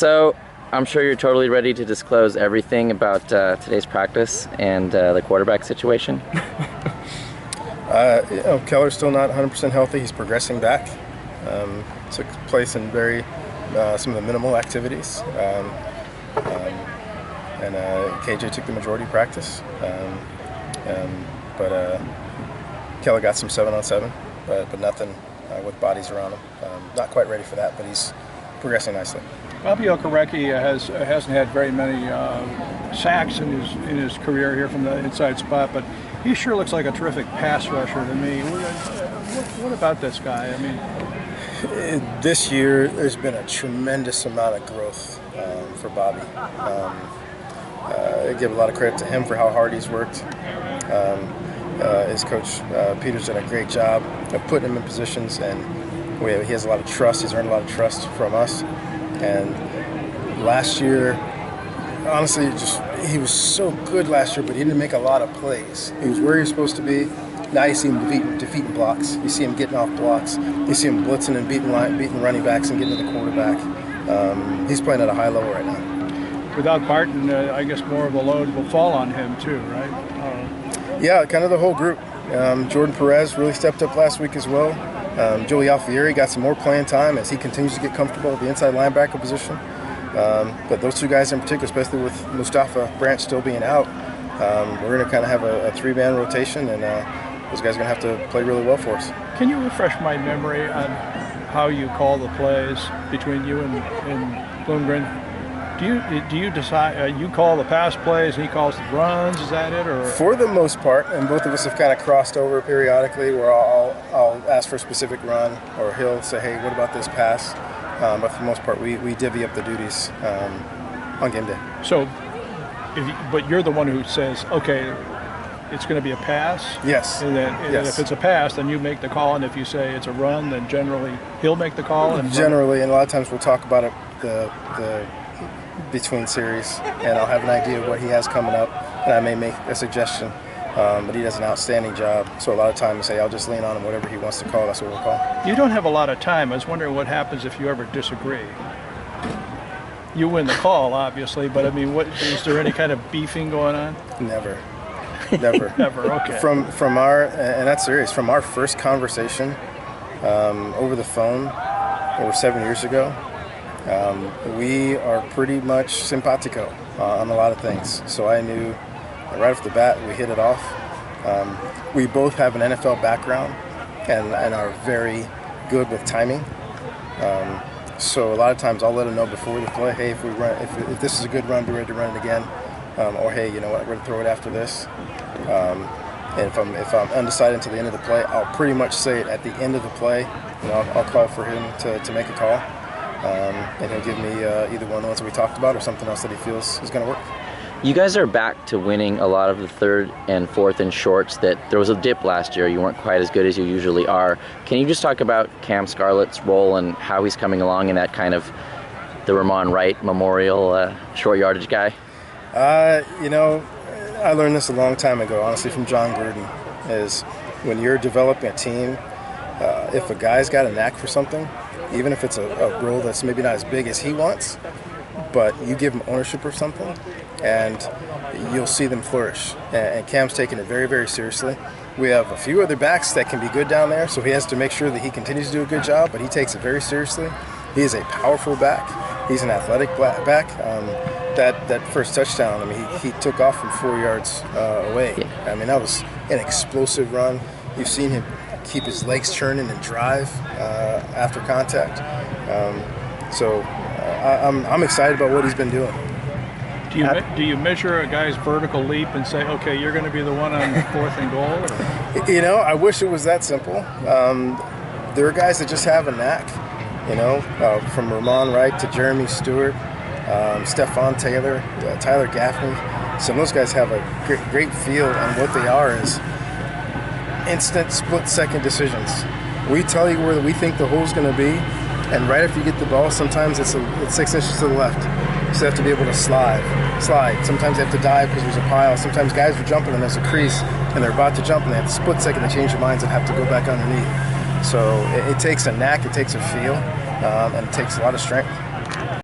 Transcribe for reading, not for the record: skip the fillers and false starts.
So, I'm sure you're totally ready to disclose everything about today's practice and the quarterback situation. Keller's still not 100% healthy. He's progressing back. Took place in some of the minimal activities. And KJ took the majority of practice. But Keller got some 7-on-7, but nothing with bodies around him. Not quite ready for that, but he's progressing nicely. Bobby Okereke hasn't had very many sacks in his career here from the inside spot, but he sure looks like a terrific pass rusher to me. What about this guy? I mean, this year there's been a tremendous amount of growth for Bobby. I give a lot of credit to him for how hard he's worked. His coach Peter's done a great job of putting him in positions, and he has a lot of trust. He's earned a lot of trust from us. And last year, honestly, he was so good last year, but he didn't make a lot of plays. He was where he was supposed to be. Now you see him defeating blocks. You see him getting off blocks. You see him blitzing and beating running backs and getting to the quarterback. He's playing at a high level right now. Without Barton, I guess more of a load will fall on him too, right? Yeah, kind of the whole group. Jordan Perez really stepped up last week as well. Joey Alfieri got some more playing time as he continues to get comfortable at the inside linebacker position. But those two guys in particular, especially with Mustafa Branch still being out, we're going to kind of have a three-man rotation, and those guys are going to have to play really well for us. Can you refresh my memory on how you call the plays between you and Bloomgren? Do you decide, you call the pass plays and he calls the runs, is that it? Or? For the most part, and both of us have kind of crossed over periodically where I'll ask for a specific run, or he'll say, hey, what about this pass? But for the most part, we divvy up the duties on game day. So, but you're the one who says, okay, it's going to be a pass? Yes. And then if it's a pass, then you make the call, and if you say it's a run, then generally he'll make the call? And generally, and a lot of times we'll talk about it the between series, and I'll have an idea of what he has coming up, and I may make a suggestion, but he does an outstanding job. So a lot of times I say, I'll just lean on him, whatever he wants to call, that's what we'll call. You don't have a lot of time. I was wondering what happens if you ever disagree. You win the call, obviously, but I mean, is there any kind of beefing going on? Never. Never. Never, okay. From our, and that's serious, from our first conversation over the phone over 7 years ago, we are pretty much simpatico on a lot of things. So I knew right off the bat we hit it off. We both have an NFL background and are very good with timing. So a lot of times I'll let him know before the play, hey, if this is a good run, be ready to run it again. Or hey, you know what, we're gonna throw it after this. And if I'm undecided until the end of the play, I'll pretty much say it at the end of the play. You know, I'll call for him to make a call. And he'll give me either one of the ones that we talked about or something else that he feels is going to work. You guys are back to winning a lot of the third and fourth and shorts. That there was a dip last year. You weren't quite as good as you usually are. Can you just talk about Cam Scarlett's role and how he's coming along in that kind of the Ramon Wright Memorial short yardage guy? You know, I learned this a long time ago, honestly, from John Gruden, is when you're developing a team, if a guy's got a knack for something, even if it's a role that's maybe not as big as he wants, but you give him ownership of something, and you'll see them flourish. And Cam's taking it very, very seriously. We have a few other backs that can be good down there, so he has to make sure that he continues to do a good job, but he takes it very seriously. He is a powerful back. He's an athletic back. That first touchdown, I mean, he took off from 4 yards away. Yeah. I mean, that was an explosive run. You've seen him keep his legs churning and drive after contact. So I'm excited about what he's been doing. Do you measure a guy's vertical leap and say, okay, you're going to be the one on 4th and goal? Or? You know, I wish it was that simple. There are guys that just have a knack. You know, from Ramon Wright to Jeremy Stewart, Stephon Taylor, Tyler Gaffney. Some of those guys have a great feel, and what they are is instant split-second decisions. We tell you where we think the hole's going to be, and right after you get the ball, sometimes it's 6 inches to the left. So you have to be able to slide. Sometimes they have to dive because there's a pile. Sometimes guys are jumping and there's a crease, and they're about to jump, and they have a split second to change their minds and have to go back underneath. So it takes a knack, it takes a feel, and it takes a lot of strength.